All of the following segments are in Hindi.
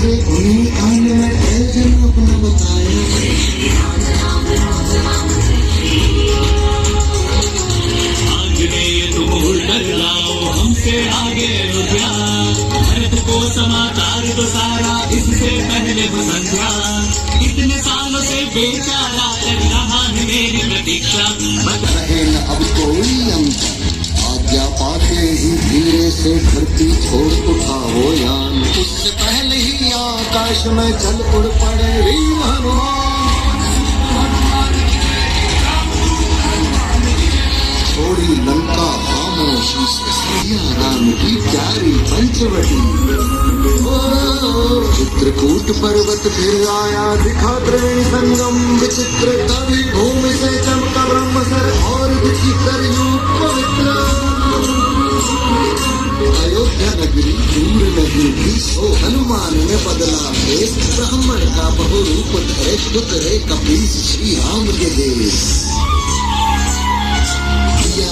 से उन्हीं कांड में प्रयोजन अपना बताया। आंजनेय तुम उड़कर लाओ हमसे आगे रुपया, भरत को समाचार तो सारा इससे पहले बसंता। इतने सालों से बेचारा कर रहा है मेरी प्रतीक्षा। बच रहे न अब कोई अंतर, आज्ञा पाते ही धीरे से धरती छोड़ उठा वो यान। उससे पहले ही आकाश में चल उड़ पड़े वीर हनुमान। छोड़ी लंका खामोशी से सिया राम की प्यारी पंचवटी। चित्रकूट पर्वत फिर आया दिखा त्रिवेणी संगम विचित्र। कभी भूमि से चमका ब्रह्मसर और दिखी करयूप पवित्र। अयोध्या नगरी दूर नहीं थी सो हनुमान ने बदला भेष। ब्राह्मण का बहुरूप धरे पुतरे कपीस श्री राम के देश।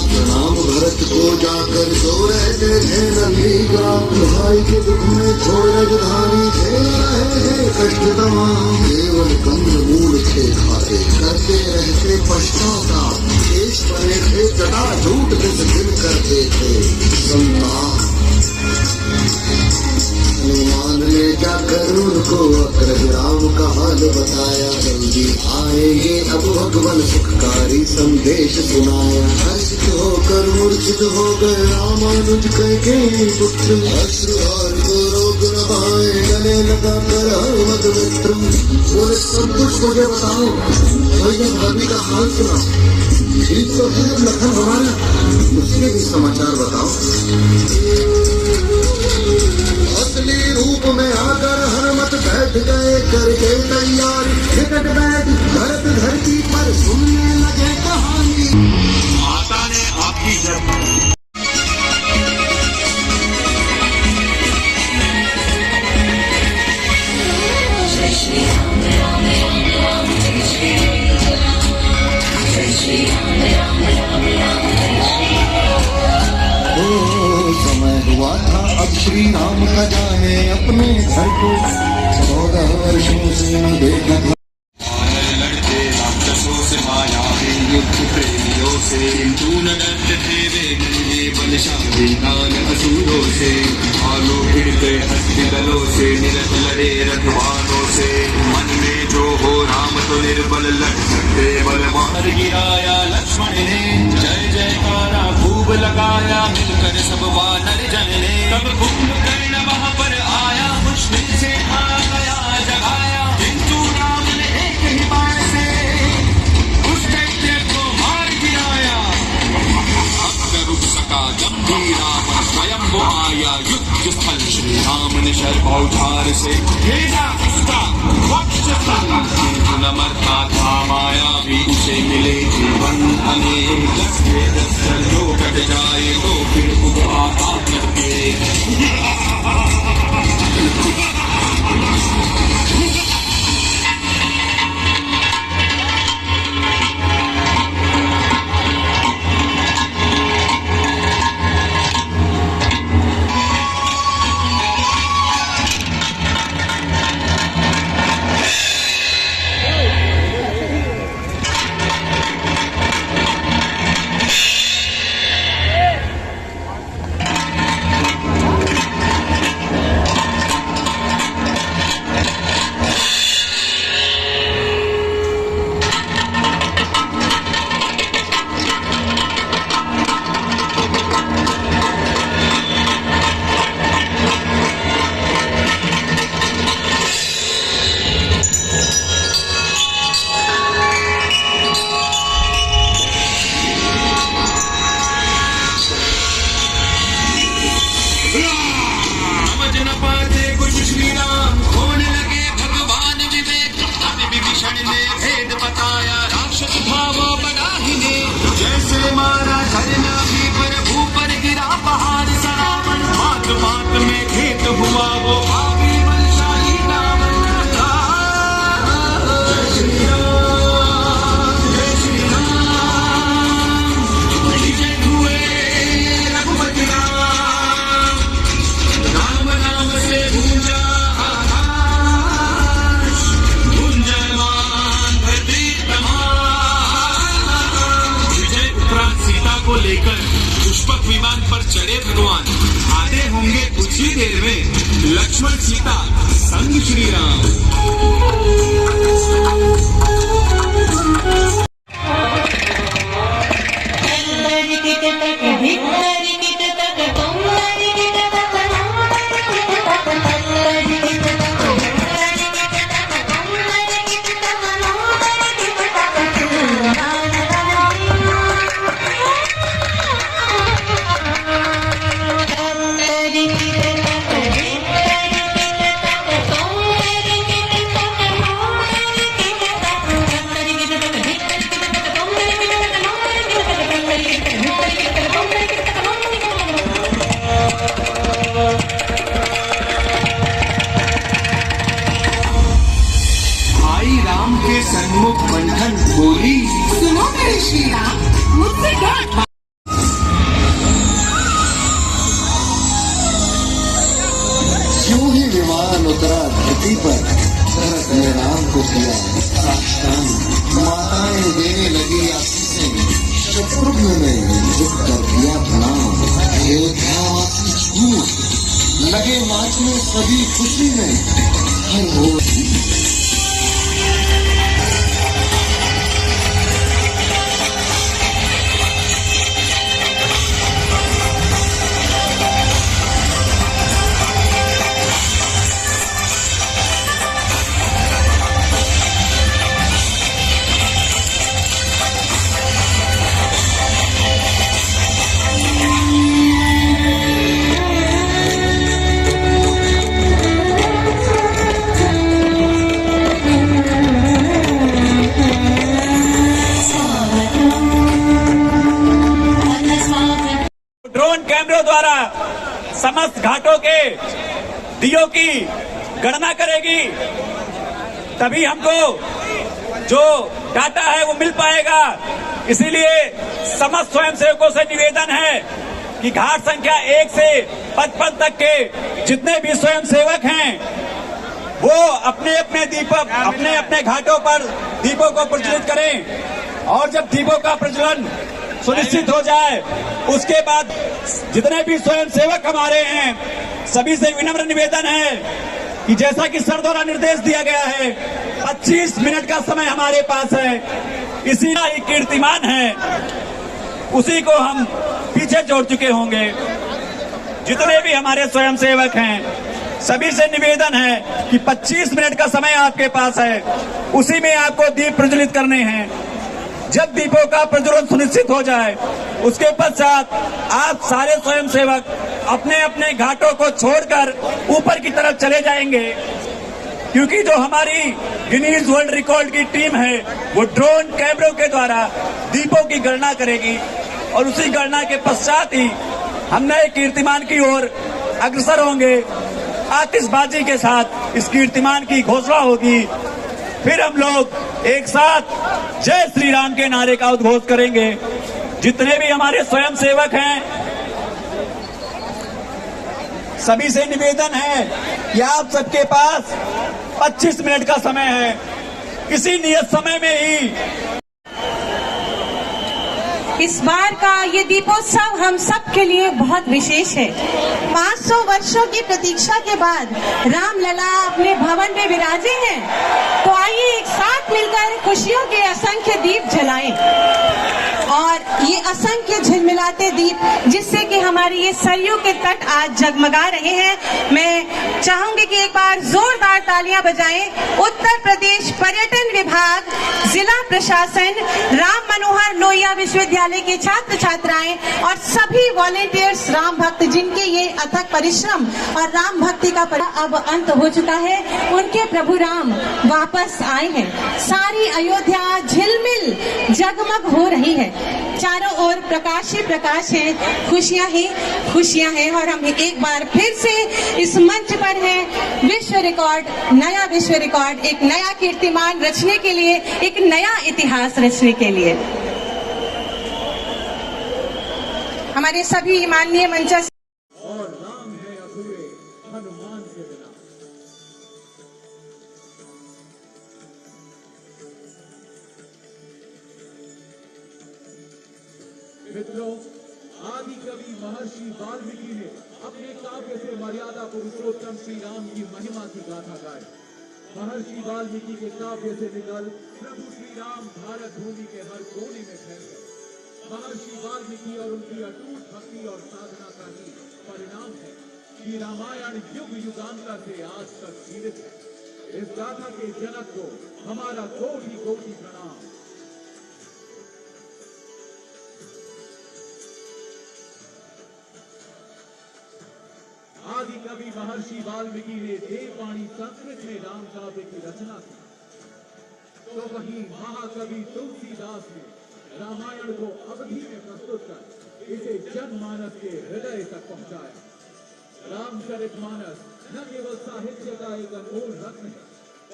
प्रणाम भरत को जाकर सो रहे थे नंदीग्राम। भाई के दुख में छोड़ राजधानी झेल रहे थे कष्ट तमाम। केवल कंद मूल थे खाते करते रहते पश्चाताप। देश बने थे जटा झूठ दिल करते थे संताप। हनुमान ने जाकर उनको अग्रग्राम का हाल बताया। जल्दी आएंगे अब भगवान सुखकारी संदेश सुनाया। हर्षित होकर मूर्छित हो गए रामानुज कैकेयी पुत्र। अश्रुहार को रोक न पाए गले लगा कर हनुमत मित्र। बोले सब कुछ मुझे बताओ, भैया भाभी का हाल सुना। ठीक तो है लखन हमारा, मुझे भी समाचार बताओ। असली रूप में आकर हनुमत बैठ गए करके तैयार। निकट बैठ भरत धरती पर सुनने लगे कहानी। माता ने आपकी जब समय हुआ था अब श्री राम का जाने अपने घर को। 14 वर्षों से न देखा था लड़ते राक्षसों से मायावी युद्ध प्रेमियों से। किंतु न डरते थे वे नन्हे बलशाली काल असुरों से। भालू भिड़ते हस्ती दलों से निरत लड़े रथवानों से। मन में जो हो राम तो निर्बल लड़ सकते बलवान। गिराया लक्ष्मण ने जय जयकारा खूब लगाया। मिलकर सब वानर जन ने तब कुंभकर्ण वहां पर आया। मुश्किल से आ गया जगाया, किंतु राम ने एक ही बाण से उस दैत्य को मार गिराया। अब न रुक सका गंभीर रावण स्वयं वो आया। युद्ध स्थल श्री राम ने शरपौधार से भेजा उसका वक्षस्थल। किंतु न मरता था माया भी उसे मिले जीवन अनेक। 10 के 10 जो कट जाए तो फिर उबाता करके। लक्ष्मण सीता संग श्री राम। भाई राम के सन्मुख बंधन बोली, सुनो मेरे श्री राम, मुझसे क्या यूं ही विमान उतरा धरती पर, भरत ने राम को किया साष्टांग। माताएं देने लगी आशीषें, शत्रुघ्न ने झुक कर किया प्रणाम। अयोध्यावासी झूठ लगे नाचने सभी खुशी में, हर ओर ड्रोन कैमरों द्वारा समस्त घाटों के दियों की गणना करेगी, तभी हमको जो डाटा है वो मिल पाएगा। इसीलिए समस्त स्वयंसेवकों से निवेदन है कि घाट संख्या 1 से 55 तक के जितने भी स्वयंसेवक हैं वो अपने अपने दीपक अपने अपने घाटों पर दीपों को प्रज्वलित करें, और जब दीपों का प्रज्वलन सुनिश्चित हो जाए उसके बाद जितने भी स्वयंसेवक हमारे हैं सभी से विनम्र निवेदन है कि जैसा कि सर द्वारा निर्देश दिया गया है 25 मिनट का समय हमारे पास है, इसी का ही कीर्तिमान है उसी को हम पीछे छोड़ चुके होंगे। जितने भी हमारे स्वयंसेवक हैं सभी से निवेदन है कि 25 मिनट का समय आपके पास है, उसी में आपको दीप प्रज्वलित करने हैं। जब दीपों का प्रज्वलन सुनिश्चित हो जाए उसके पश्चात आप सारे स्वयंसेवक अपने अपने घाटों को छोड़कर ऊपर की तरफ चले जाएंगे, क्योंकि जो हमारी गिनीज वर्ल्ड रिकॉर्ड की टीम है वो ड्रोन कैमरों के द्वारा दीपों की गणना करेगी, और उसी गणना के पश्चात ही हम नए कीर्तिमान की ओर अग्रसर होंगे। आतिशबाजी के साथ इस कीर्तिमान की घोषणा होगी, फिर हम लोग एक साथ जय श्री राम के नारे का उद्घोष करेंगे। जितने भी हमारे स्वयंसेवक हैं सभी से निवेदन है कि आप सबके पास 25 मिनट का समय है, इसी नियत समय में ही इस बार का ये दीपोत्सव हम सब के लिए बहुत विशेष है। 500 वर्षों की प्रतीक्षा के बाद राम लला अपने भवन में विराजे हैं, तो आइए एक साथ मिलकर खुशियों के असंख्य दीप जलाएं, और ये असंख्य झिलमिलाते दीप जिससे कि हमारे ये सरयू के तट आज जगमगा रहे हैं। मैं चाहूंगी कि एक बार जोरदार तालियां बजाएं। उत्तर प्रदेश पर्यटन विभाग, जिला प्रशासन, राम मनोहर लोहिया विश्वविद्यालय के छात्र छात्राएं और सभी वॉलेंटियर्स राम भक्त जिनके ये अथक परिश्रम और राम भक्ति का अब अंत हो चुका है, उनके प्रभु राम वापस आए हैं। सारी अयोध्या झिलमिल जगमग हो रही है, चारों ओर प्रकाश ही प्रकाश है, खुशियां ही खुशियां हैं, और हम एक बार फिर से इस मंच पर हैं विश्व रिकॉर्ड, नया विश्व रिकॉर्ड, एक नया कीर्तिमान रचने के लिए, एक नया इतिहास रचने के लिए। हमारे सभी माननीय मंच और राम है अधूरे हनुमान के बिना। मित्रों, आदि कवि महर्षि वाल्मीकि ने अपने काव्य से मर्यादा पुरुषोत्तम श्री राम की महिमा की गाथा गाए। महर्षि वाल्मीकि के काव्य से निकल प्रभु श्री राम भारत भूमि के हर कोने में फैल गए। महर्षि वाल्मीकि और उनकी अटूट भक्ति और साधना का ही परिणाम है कि रामायण युग युगांतर से आज तक जीवित है। इस गाथा के जनक को हमारा कोटि कोटि प्रणाम। आदि कवि महर्षि वाल्मीकि ने देववाणी संस्कृत में राम काव्य की रचना की, तो वहीं महाकवि तुलसीदास ने रामायण को अवधि में प्रस्तुत कर इसे जनमानस के हृदय तक पहुंचाया। रामचरितमानस न केवल साहित्य का एक अनमोल रत्न है,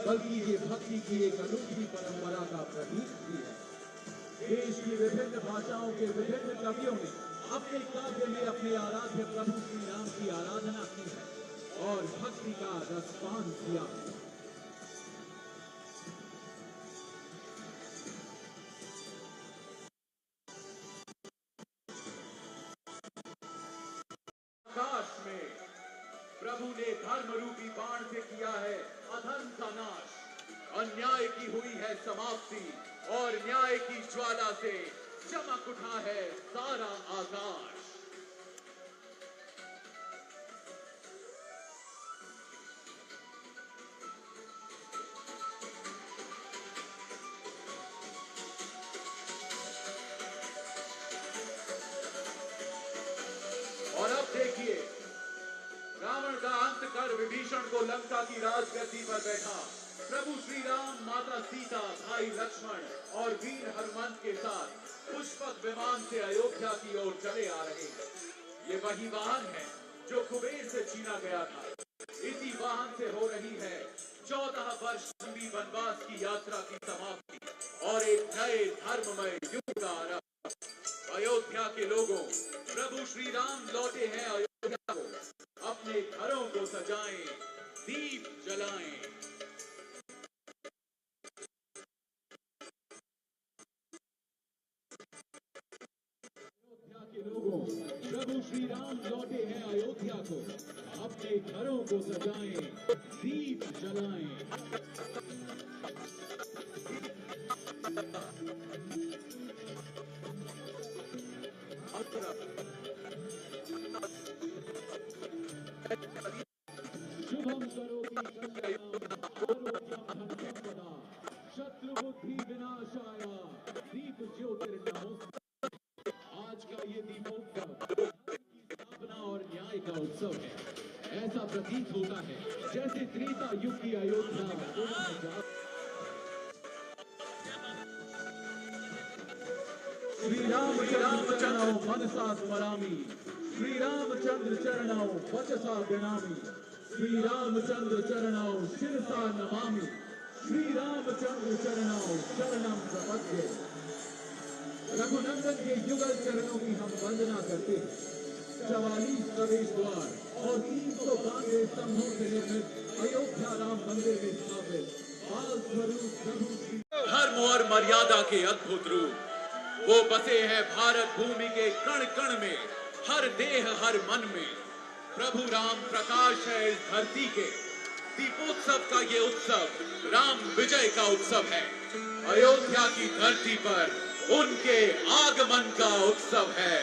बल्कि ये भक्ति की एक अनूठी परंपरा का प्रतीक भी है। देश की विभिन्न भाषाओं के विभिन्न कवियों ने अपने काव्य में अपने आराध्य प्रभु श्री राम की आराधना की है और भक्ति का रसपान किया है। आकाश में प्रभु ने धर्म रूपी बाण से किया है अधर्म का नाश। अन्याय की हुई है समाप्ति और न्याय की ज्वाला से चमक उठा है सारा आकाश। और अब देखिए, रावण का अंत कर विभीषण को लंका की राजगद्दी पर बैठा प्रभु श्री राम, माता सीता, भाई लक्ष्मण और वीर हनुमंत के साथ पुष्पक विमान से अयोध्या की ओर चले आ रहे हैं। ये वही वाहन है जो कुबेर से छीना गया था। इसी वाहन से हो रही है 14 वर्ष लंबी वनवास की यात्रा की समाप्ति और एक नए धर्ममय युग का आरंभ। अयोध्या के लोगों, प्रभु श्री राम लौटे हैं अयोध्या को। अपने घरों को सजाएं, दीप जलाएं। लोगों, प्रभु श्री राम लौटे हैं अयोध्या को। अपने घरों को सजाएं, दीप जलाएं। शुभम करोति शत्रु बुद्धि विनाशाय दीप ज्योतिर्नमोस्तुते। आज का ये दीपोत्सव स्थापना और न्याय का उत्सव है। ऐसा प्रतीत होता है जैसे त्रेता युग की अयोध्या श्री राम चरणौ मनसा स्मरामि, श्री रामचंद्र चरणौ वचसा गणामि, श्री रामचंद्र चरणौ शिरसा नमामि, श्री रामचंद्र चरणौ शरणं प्रपद्ये। रघुनंदन के युगल चरणों की हम वंदना करते हैं। 44 प्रवेश द्वार और 392 स्तंभों से निर्मित अयोध्या राम मंदिर में स्थापित बाल स्वरूप प्रभु धर्म और मर्यादा के अद्भुत रूप वो बसे हैं भारत भूमि के कण कण में, हर देह हर मन में। प्रभु राम प्रकाश है इस धरती के। दीपोत्सव का ये उत्सव राम विजय का उत्सव है। अयोध्या की धरती पर उनके आगमन का उत्सव है।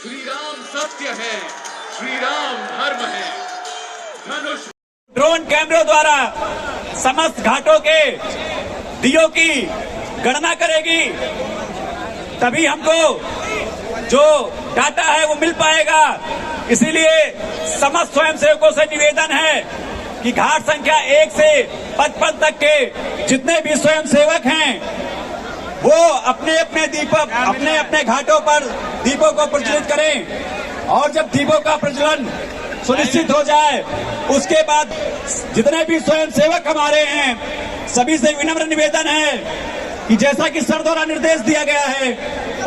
श्री राम सत्य है, श्री राम धर्म है। धनुष ड्रोन कैमरों द्वारा समस्त घाटों के दियों की गणना करेगी, तभी हमको जो डाटा है वो मिल पाएगा। इसीलिए समस्त स्वयंसेवकों से निवेदन है कि घाट संख्या 1 से 55 तक के जितने भी स्वयंसेवक हैं वो अपने अपने दीपक अपने अपने घाटों पर दीपों को प्रज्वलित करें। और जब दीपों का प्रज्वलन सुनिश्चित हो जाए उसके बाद जितने भी स्वयंसेवक हमारे हैं सभी से विनम्र निवेदन है कि जैसा कि सर द्वारा निर्देश दिया गया है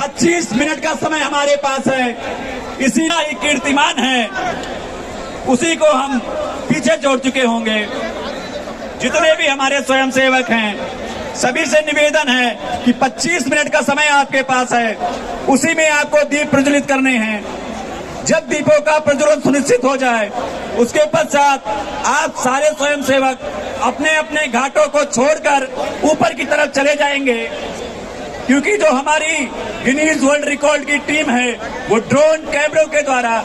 25 मिनट का समय हमारे पास है। इसी का ही कीर्तिमान है, उसी को हम पीछे छोड़ चुके होंगे। जितने भी हमारे स्वयंसेवक हैं, सभी से निवेदन है कि 25 मिनट का समय आपके पास है, उसी में आपको दीप प्रज्वलित करने हैं। जब दीपों का प्रज्वलन सुनिश्चित हो जाए, उसके पश्चात आप सारे स्वयंसेवक अपने अपने घाटों को छोड़कर ऊपर की तरफ चले जाएंगे, क्योंकि जो हमारी गिनीज वर्ल्ड रिकॉर्ड की टीम है वो ड्रोन कैमरों के द्वारा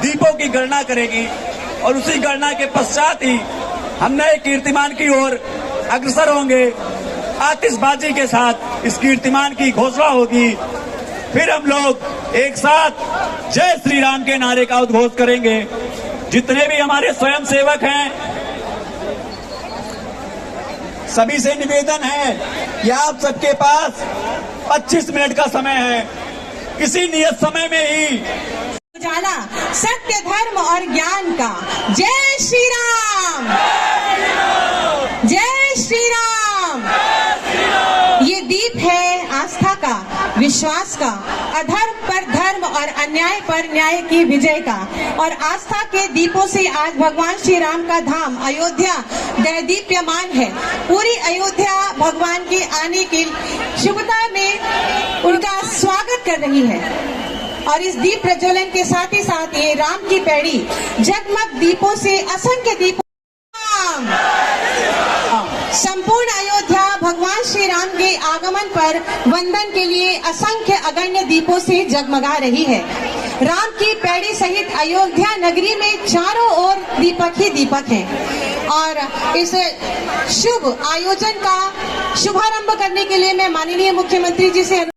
दीपों की गणना करेगी और उसी गणना के पश्चात ही हम नए कीर्तिमान की ओर अग्रसर होंगे। आतिशबाजी के साथ इस कीर्तिमान की घोषणा होगी, फिर हम लोग एक साथ जय श्री राम के नारे का उद्घोष करेंगे। जितने भी हमारे स्वयंसेवक हैं, सभी से निवेदन है कि आप सबके पास 25 मिनट का समय है। इसी नियत समय में ही उजाला सत्य, धर्म और ज्ञान का। जय श्री राम, जय श्री राम। ये दीप है आस्था का, विश्वास का, अधर्म पर धर्म और अन्याय पर न्याय की विजय का। और आस्था के दीपों से आज भगवान श्री राम का धाम अयोध्या दैदीप्यमान है। पूरी अयोध्या भगवान के आने की शुभता में उनका स्वागत कर रही है। और इस दीप प्रज्वलन के साथ ही साथ ये राम की पैड़ी जगमग दीपों से असंख्य दीपों, संपूर्ण अयोध्या भगवान श्री राम के आगमन पर वंदन के लिए असंख्य अगण्य दीपों से जगमगा रही है। राम की पैड़ी सहित अयोध्या नगरी में चारों ओर दीपक ही दीपक हैं। और इस शुभ आयोजन का शुभारंभ करने के लिए मैं माननीय मुख्यमंत्री जी से